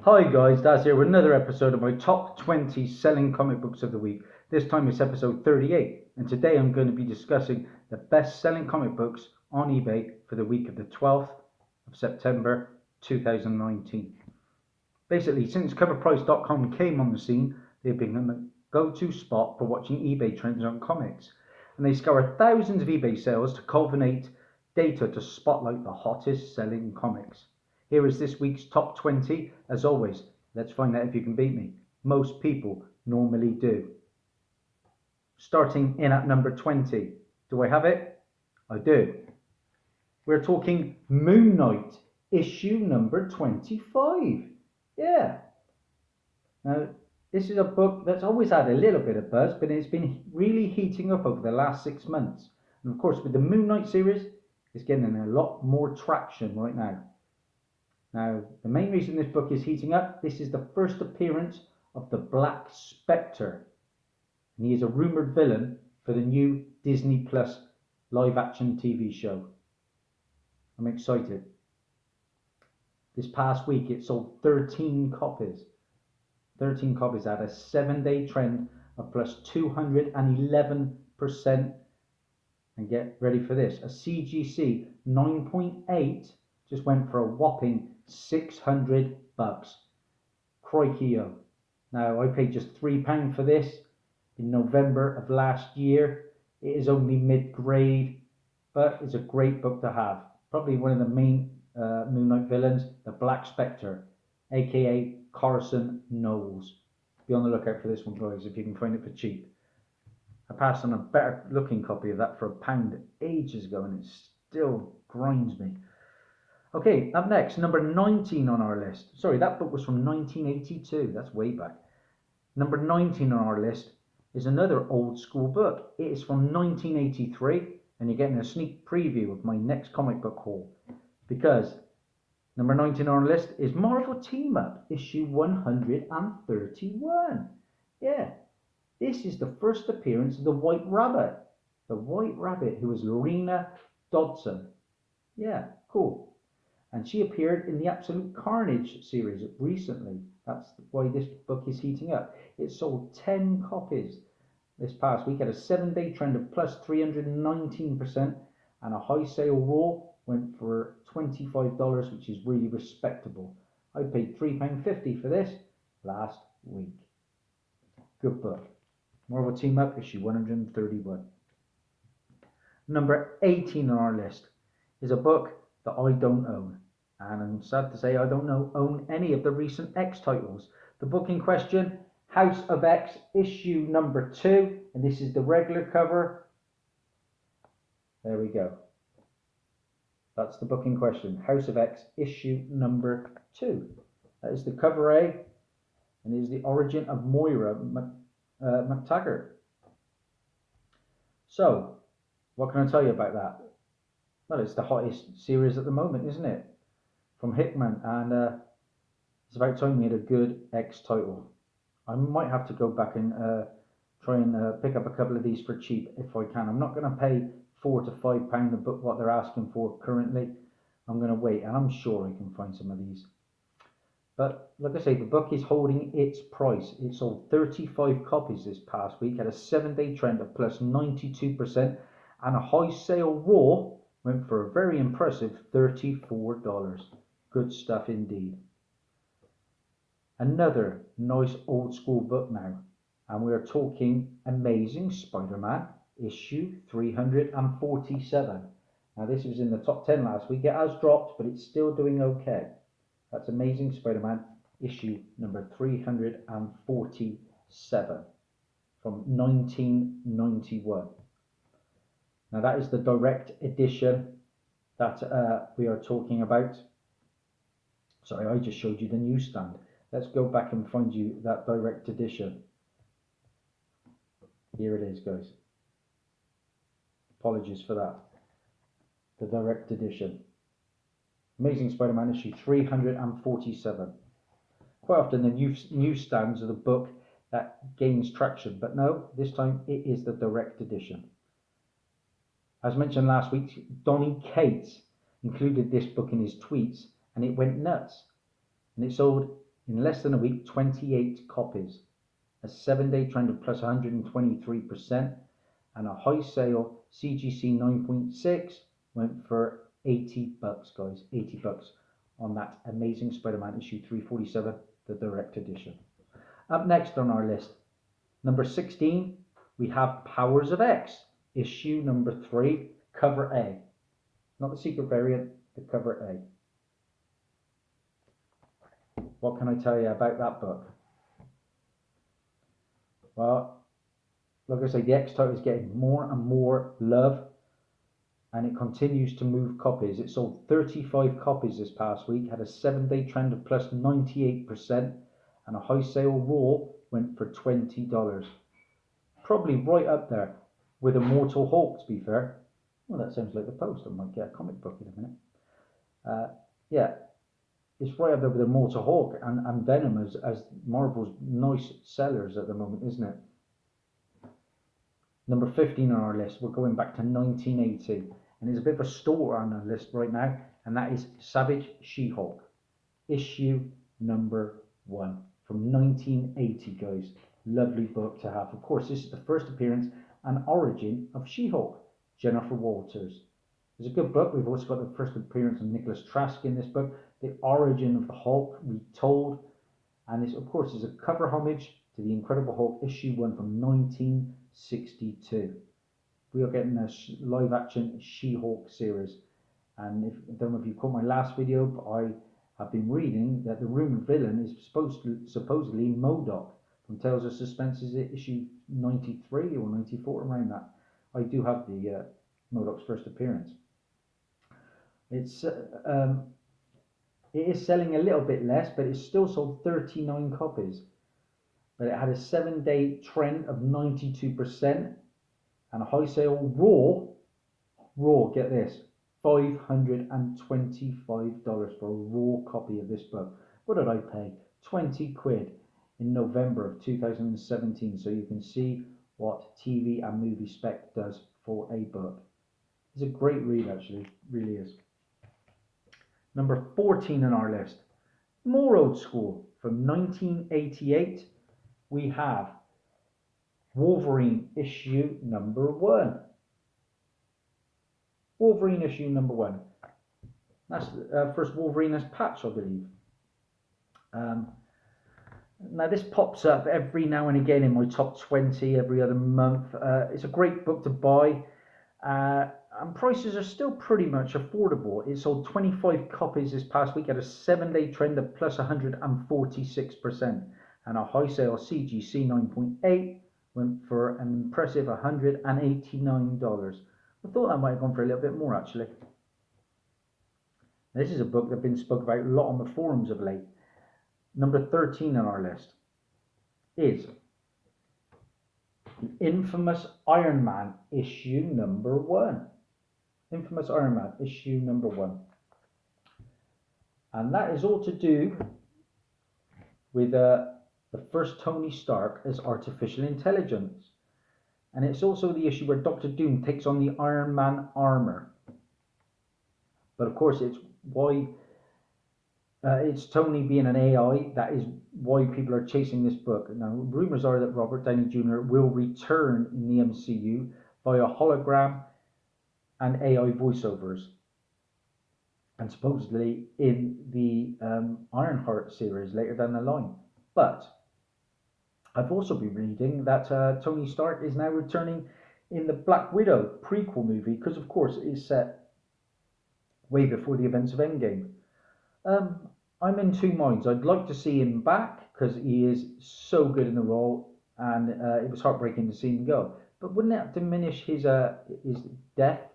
Hi guys, Dazzie here with another episode of my top 20 selling comic books of the week. This time it's episode 38, and today I'm going to be discussing the best selling comic books on eBay for the week of the 12th of September 2019. Basically, since coverprice.com came on the scene, they've been the go-to spot for watching eBay trends on comics, and they scour thousands of eBay sales to culminate data to spotlight the hottest selling comics. Here is this week's top 20. As always, let's find out if you can beat me. Most people normally do. Starting in at number 20. Do I have it? I do. We're talking Moon Knight, issue number 25. Yeah. Now, this is a book that's always had a little bit of buzz, but it's been really heating up over the last 6 months. And of course, with the Moon Knight series, it's getting a lot more traction right now. Now, the main reason this book is heating up, this is the first appearance of the Black Spectre. And he is a rumoured villain for the new Disney Plus live action TV show. I'm excited. This past week it sold 13 copies. 13 copies at a 7-day trend of plus 211%. And get ready for this. A CGC 9.8 just went for a whopping $600. Crikey-o. Now, I paid just £3 for this in November of last year. It is only mid-grade, but it's a great book to have. Probably one of the main Moon Knight villains, the Black Spectre, aka Carson Knowles. Be on the lookout for this one, guys, if you can find it for cheap. I passed on a better looking copy of that for £1 ages ago, and it still grinds me. Okay, up next, number 19 on our list. Sorry, that book was from 1982. That's way back. Number 19 on our list is another old school book. It is from 1983, and you're getting a sneak preview of my next comic book haul. Because number 19 on our list is Marvel Team Up, issue 131. Yeah, this is the first appearance of the White Rabbit. The White Rabbit, who is Lorena Dodson. Yeah, cool. And she appeared in the Absolute Carnage series recently. That's why this book is heating up. It sold 10 copies this past week at a 7-day trend of plus 319%, and a high sale raw went for $25, which is really respectable. I paid £3.50 for this last week. Good book. Marvel Team Up, issue 131. Number 18 on our list is a book that I don't own. And I'm sad to say I don't own any of the recent X titles. The book in question, House of X, issue number 2. And this is the regular cover. There we go. That's the book in question, House of X, issue number 2. That is the cover A. And it is the origin of Moira McTaggart. So, what can I tell you about that? Well, it's the hottest series at the moment, isn't it? From Hickman, and it's about time we had a good X title. I might have to go back and try and pick up a couple of these for cheap if I can. I'm not going to pay £4 to £5 a book what they're asking for currently. I'm going to wait, and I'm sure I can find some of these. But like I say, the book is holding its price. It sold 35 copies this past week at a 7-day trend of plus 92%, and a high sale raw went for a very impressive $34. Good stuff indeed. Another nice old school book now, and we are talking Amazing Spider-Man issue 347. Now this was in the top 10 last week. It has dropped, but it's still doing okay. That's Amazing Spider-Man issue number 347 from 1991. Now that is the direct edition that we are talking about. Sorry, I just showed you the newsstand. Let's go back and find you that direct edition. Here it is, guys. Apologies for that. The direct edition. Amazing Spider-Man issue 347. Quite often the newsstands are the book that gains traction, but no, this time it is the direct edition. As mentioned last week, Donny Cates included this book in his tweets, and it went nuts. And it sold In less than a week, 28 copies. A 7-day trend of plus 123%, and a high sale CGC 9.6 went for 80 bucks, guys. 80 bucks on that Amazing Spider-Man issue 347, the direct edition. Up next on our list, number 16, we have Powers of X, issue number 3, cover A. Not the secret variant, the cover A. What can I tell you about that book? Well, like I say, the X title is getting more and more love, and it continues to move copies. It sold 35 copies this past week, had a 7-day trend of plus 98%, and a high sale raw went for $20. Probably right up there with Immortal Hulk, to be fair. Well, that sounds like the Post. I might get a comic book in a minute. Yeah, it's right up there with Immortal Hulk and Venom as Marvel's nice sellers at the moment, isn't it? Number 15 on our list, we're going back to 1980, and there's a bit of a stalker on our list right now, and that is Savage She-Hulk, issue number 1 from 1980, guys. Lovely book to have. Of course, this is the first appearance and origin of She-Hulk, Jennifer Walters. It's a good book. We've also got the first appearance of Nicholas Trask in this book, the origin of the Hulk retold, and this, of course, is a cover homage to the Incredible Hulk issue 1 from 1962. We are getting a live-action She-Hulk series, and I don't know if you caught my last video, but I have been reading that the rumored villain is supposedly MODOK from Tales of Suspense. Is it issue 93 or 94, around that? I do have the MODOK's first appearance. It is selling a little bit less, but it's still sold 39 copies. But it had a 7-day trend of 92% and a high sale raw, get this, $525 for a raw copy of this book. What did I pay? 20 quid in November of 2017. So you can see what TV and movie spec does for a book. It's a great read, actually, really is. Number 14 on our list, more old school, from 1988, we have Wolverine issue number 1. Wolverine issue number 1. That's the first Wolverine as Patch, I believe. Now this pops up every now and again in my top 20 every other month. It's a great book to buy. And prices are still pretty much affordable. It sold 25 copies this past week at a 7-day trend of plus 146%, and a high sale CGC 9.8 went for an impressive $189. I thought that might have gone for a little bit more, actually. This is a book that's been spoken about a lot on the forums of late. Number 13 on our list is the infamous Iron Man issue number 1. Infamous Iron Man issue number 1. And that is all to do with the first Tony Stark as artificial intelligence. And it's also the issue where Doctor Doom takes on the Iron Man armor. But of course, it's why it's Tony being an AI. That is why people are chasing this book. Now, rumors are that Robert Downey Jr. will return in the MCU via hologram and AI voiceovers, and supposedly in the Ironheart series later down the line. But I've also been reading that Tony Stark is now returning in the Black Widow prequel movie, because of course it is set way before the events of Endgame. I'm in two minds. I'd like to see him back because he is so good in the role, and it was heartbreaking to see him go. But wouldn't that diminish his death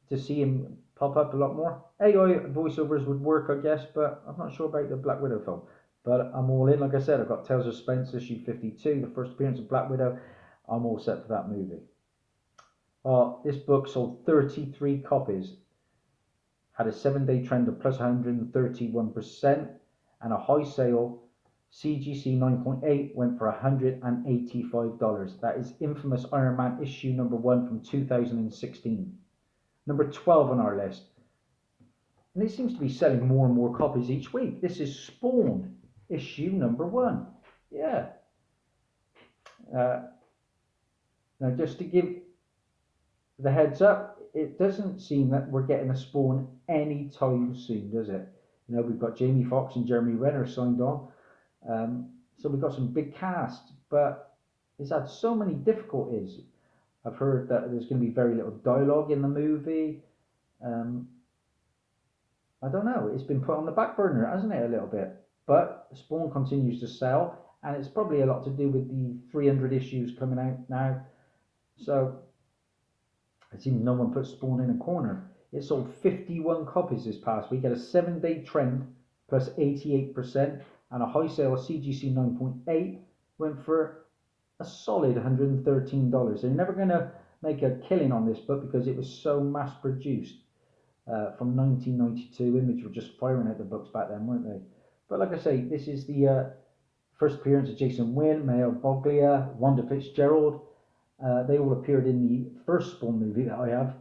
to see him pop up a lot more? AI voiceovers would work, I guess, but I'm not sure about the Black Widow film. But I'm all in. Like I said, I've got Tales of Suspense issue 52, the first appearance of Black Widow. I'm all set for that movie. This book sold 33 copies, had a 7-day trend of plus 131%, and a high sale CGC 9.8 went for $185. That is infamous Iron Man issue number 1 from 2016. Number 12 on our list, and it seems to be selling more and more copies each week. This is Spawn issue number 1. Yeah. Now, just to give the heads up, it doesn't seem that we're getting a Spawn anytime soon, does it? You know, we've got Jamie Foxx and Jeremy Renner signed on. So we've got some big casts, but it's had so many difficulties. I've heard that there's going to be very little dialogue in the movie. I don't know. It's been put on the back burner, hasn't it, a little bit? But Spawn continues to sell, and it's probably a lot to do with the 300 issues coming out now. So it seems no one put Spawn in a corner. It sold 51 copies this past week at a 7-day trend plus 88%, and a high sale of CGC 9.8 went for a solid $113. They're never going to make a killing on this book because it was so mass produced. From 1992, Image were just firing out the books back then, weren't they? But like I say, this is the first appearance of Jason Wynn, Mayo Boglia, Wanda Fitzgerald. They all appeared in the first Spawn movie that I have,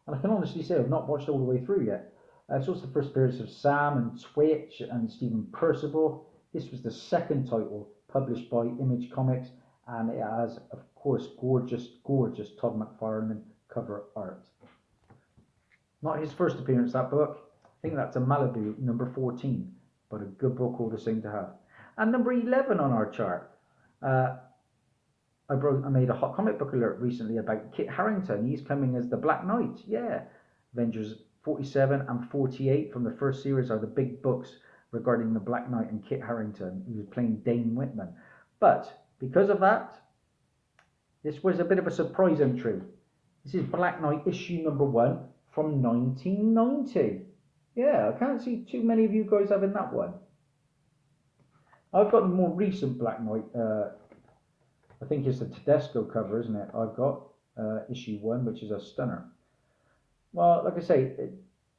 and I can honestly say I've not watched all the way through yet. It's also the first appearance of Sam and Twitch and Stephen Percival. This was the second title published by Image Comics, and it has, of course, gorgeous Todd McFarlane cover art. Not his first appearance, that book. I think that's a Malibu, number 14, but a good book all the same to have. And number 11 on our chart. I made a hot comic book alert recently about Kit Harington. He's coming as the Black Knight. Yeah. Avengers 47 and 48 from the first series are the big books regarding the Black Knight and Kit Harington, who was playing Dane Whitman. But because of that, this was a bit of a surprise entry. This is Black Knight issue number 1 from 1990. Yeah, I can't see too many of you guys having that one. I've got the more recent Black Knight. I think it's the Tedesco cover, isn't it? I've got issue 1, which is a stunner. Well, like I say, it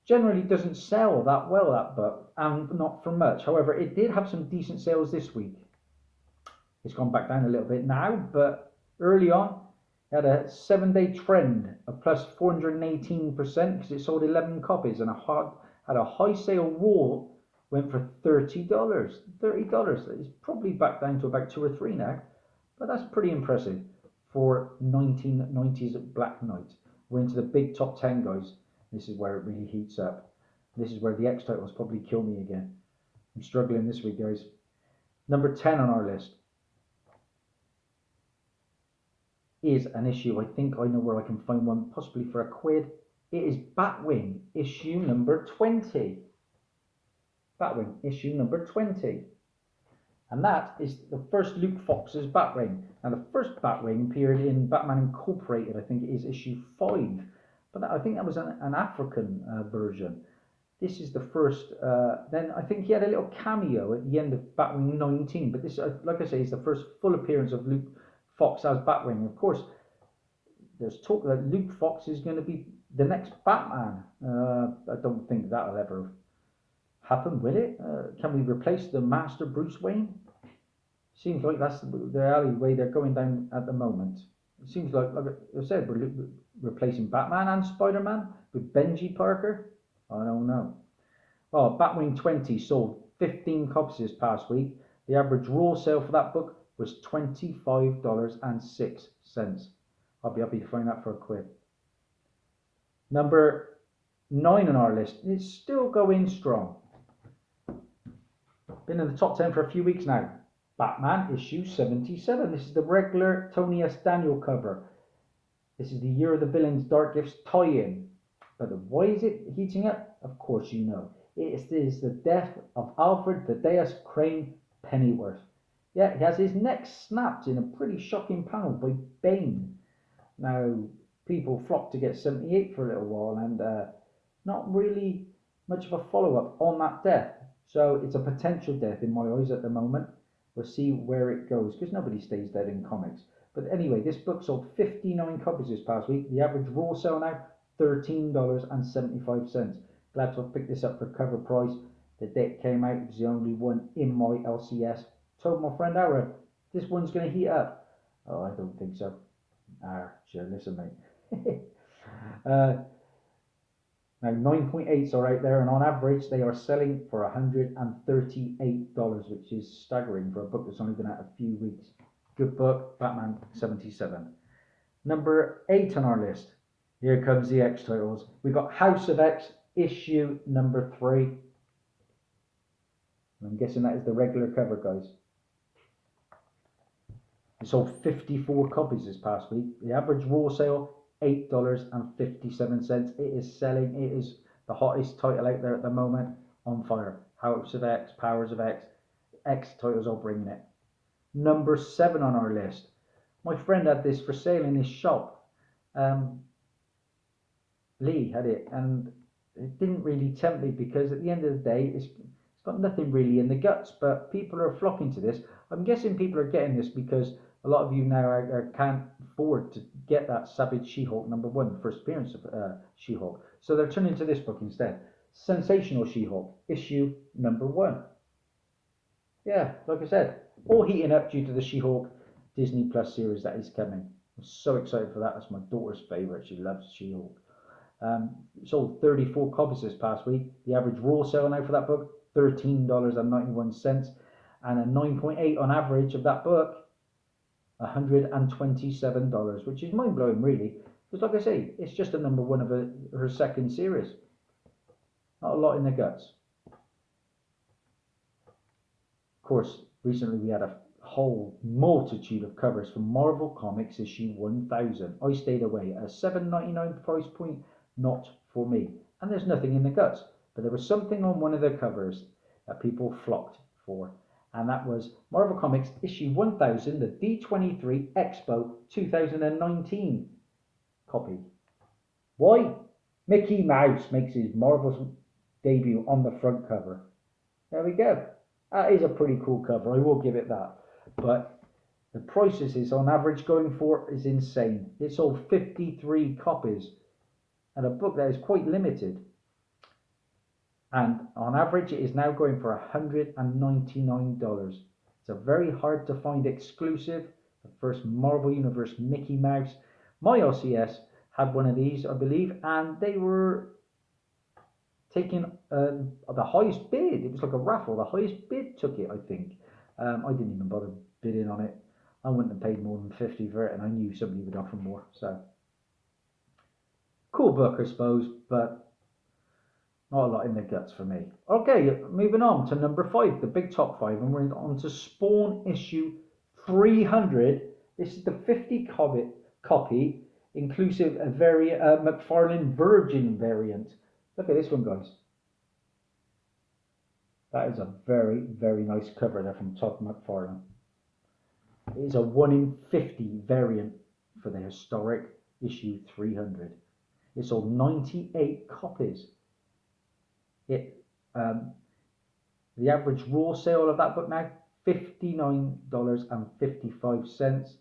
generally doesn't sell that well, that book, and not for much. However, it did have some decent sales this week. It's gone back down a little bit now, but early on, it had a 7-day trend of plus 418% because it sold 11 copies, and had a high sale raw went for $30. $30. It's probably back down to about 2 or 3 now. But that's pretty impressive for 1990s Black Knight. We're into the big top 10, guys. This is where it really heats up. This is where the X titles probably kill me again. I'm struggling this week, guys. Number 10 on our list is an issue. I think I know where I can find one, possibly for £1. It is Batwing, issue number 20. Batwing, issue number 20. And that is the first Luke Fox's Batwing. Now, the first Batwing appeared in Batman Incorporated, I think it is issue 5. But I think that was an African version. This is the first. Then I think he had a little cameo at the end of Batwing 19. But this, like I say, is the first full appearance of Luke Fox as Batwing. Of course, there's talk that Luke Fox is going to be the next Batman. I don't think that'll ever happen, will it? Can we replace the Master Bruce Wayne? Seems like that's the alleyway they're going down at the moment. It seems like I said, we're replacing Batman and Spider-Man with Benji Parker. I don't know. Oh, Batwing 20 sold 15 copies this past week. The average raw sale for that book was $25.06. I'll be happy to find that for £1. Number 9 on our list is still going strong. Been in the top 10 for a few weeks now. Batman issue 77. This is the regular Tony S. Daniel cover. This is the Year of the Villain's Dark Gifts tie-in. But why is it heating up? Of course you know. It is the death of Alfred Thaddeus Crane Pennyworth. Yeah, he has his neck snapped in a pretty shocking panel by Bane. Now, people flocked to get 78 for a little while, and not really much of a follow-up on that death. So it's a potential death in my eyes at the moment. We'll see where it goes, because nobody stays dead in comics. But anyway, this book sold 59 copies this past week. The average raw sale now, $13.75. Glad to have picked this up for cover price. The day it came out, it was the only one in my LCS. Told my friend Aaron, this one's going to heat up. Oh, I don't think so. Sure, listen, mate. Now 9.8s are out there, and on average they are selling for $138, which is staggering for a book that's only been out a few weeks. Good book, Batman 77. Number 8 on our list. Here comes the X titles. We've got House of X, issue number 3. I'm guessing that is the regular cover, guys. It sold 54 copies this past week. The average raw sale, $8.57. It is selling. It is the hottest title out there at the moment. On fire. House of X, Powers of X. X titles are bringing it. Number 7 on our list. My friend had this for sale in his shop. Lee had it, and it didn't really tempt me because at the end of the day, it's got nothing really in the guts. But people are flocking to this. I'm guessing people are getting this because a lot of you now can't afford to get that Savage She-Hulk #1, first appearance of She-Hulk. So they're turning to this book instead. Sensational She-Hulk, issue number 1. Yeah, like I said, all heating up due to the She-Hulk Disney Plus series that is coming. I'm so excited for that. That's my daughter's favourite. She loves She-Hulk. Sold 34 copies this past week. The average raw sale now for that book, $13.91. And a 9.8 on average of that book, $127, which is mind-blowing really. Because like I say, it's just a #1 of her second series. Not a lot in the guts. Of course, recently we had a whole multitude of covers from Marvel Comics issue 1000. I stayed away at a $7.99 price point, not for me. And there's nothing in the guts, but there was something on one of the covers that people flocked for, and that was Marvel Comics issue 1000, the D23 Expo 2019 copy. Why? Mickey Mouse makes his Marvel debut on the front cover. There we go. That is a pretty cool cover, I will give it that. But the prices is on average going for is insane. It sold 53 copies and a book that is quite limited. And on average it is now going for $199. It's a very hard to find exclusive. The first Marvel Universe Mickey Mouse. My LCS had one of these, I believe, and they were taking the highest bid. It was like a raffle. The highest bid took it, I think. I didn't even bother bidding on it. I wouldn't have paid more than 50 for it, and I knew somebody would offer more. So, cool book, I suppose, but not a lot in the guts for me. Okay, moving on to number 5, the big top 5, and we're on to Spawn issue 300. This is the 50 copy, inclusive a McFarlane Virgin variant. Look at this one, guys. That is a very, very nice cover there from Todd McFarlane. It is a 1 in 50 variant for the historic issue 300. It sold 98 copies. The average raw sale of that book now, $59.55.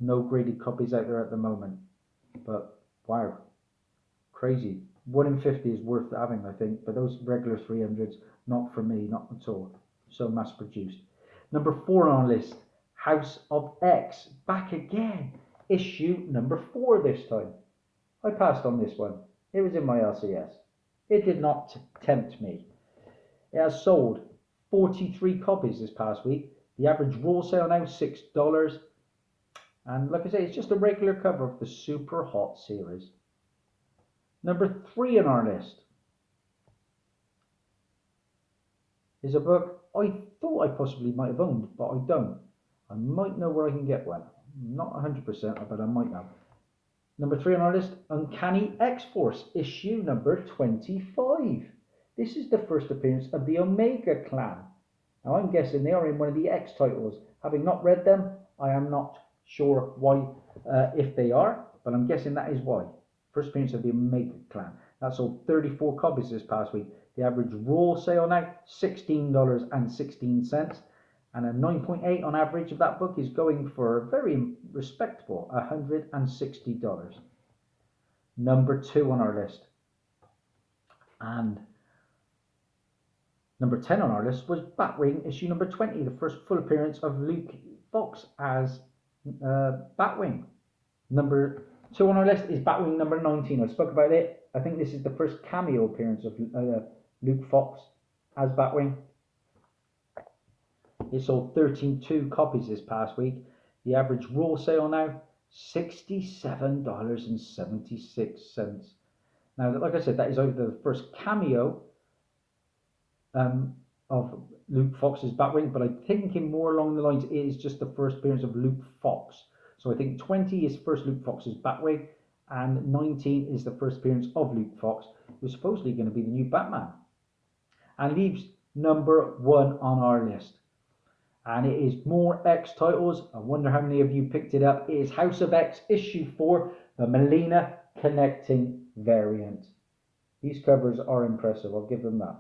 No graded copies out there at the moment, but wow, crazy. 1 in 50 is worth having, I think, but those regular 300s, not for me, not at all. So mass produced. Number 4 on our list, House of X, back again. Issue number 4 this time. I passed on this one. It was in my LCS. It did not tempt me. It has sold 43 copies this past week. The average raw sale now, $6. And like I say, it's just a regular cover of the Super Hot series. Number 3 on our list is a book I thought I possibly might have owned, but I don't. I might know where I can get one. Not 100%, but I might know. Number 3 on our list, Uncanny X-Force, issue number 25. This is the first appearance of the Omega Clan. Now I'm guessing they are in one of the X titles. Having not read them, I am not sure why, if they are, but I'm guessing that is why. First appearance of the Omega Clan. That sold 34 copies this past week. The average raw sale now, $16.16. And a 9.8 on average of that book is going for a very respectable $160. Number 2 on our list. And number 10 on our list was Batwing issue number 20, the first full appearance of Luke Fox as Batwing. Number 2 on our list is Batwing number 19. I spoke about it I think this is the first cameo appearance of Luke Fox as Batwing. It sold 13.2 copies this past week. The average raw sale now, $67.76. Now, like I said, that is over the first cameo of Luke Fox's Batwing, but I'm thinking more along the lines, it is just the first appearance of Luke Fox. So I think 20 is first Luke Fox's Batwing, and 19 is the first appearance of Luke Fox, who's supposedly going to be the new Batman. And leaves number 1 on our list. And it is more X titles. I wonder how many of you picked it up. It is House of X issue 4, the Melina connecting variant. These covers are impressive, I'll give them that.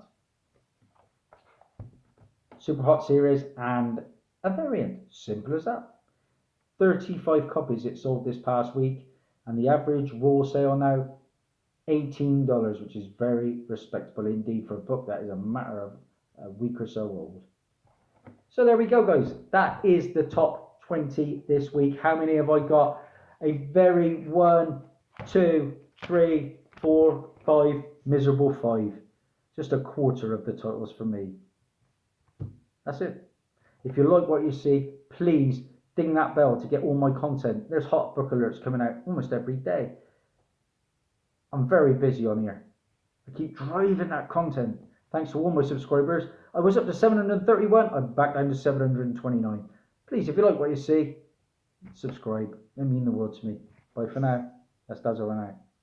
Super Hot series and a variant, simple as that. 35 copies it sold this past week, and the average raw sale now $18, which is very respectable indeed for a book that is a matter of a week or so old. So there we go, guys. That is the top 20 this week. How many have I got? A very 1, 2, 3, 4, 5, miserable 5. Just a quarter of the titles for me. That's it. If you like what you see, please ding that bell to get all my content. There's hot book alerts coming out almost every day. I'm very busy on here. I keep driving that content. Thanks to all my subscribers. I was up to 731. I'm back down to 729. Please, if you like what you see, subscribe. It means the world to me. Bye for now. That's Dazzie out.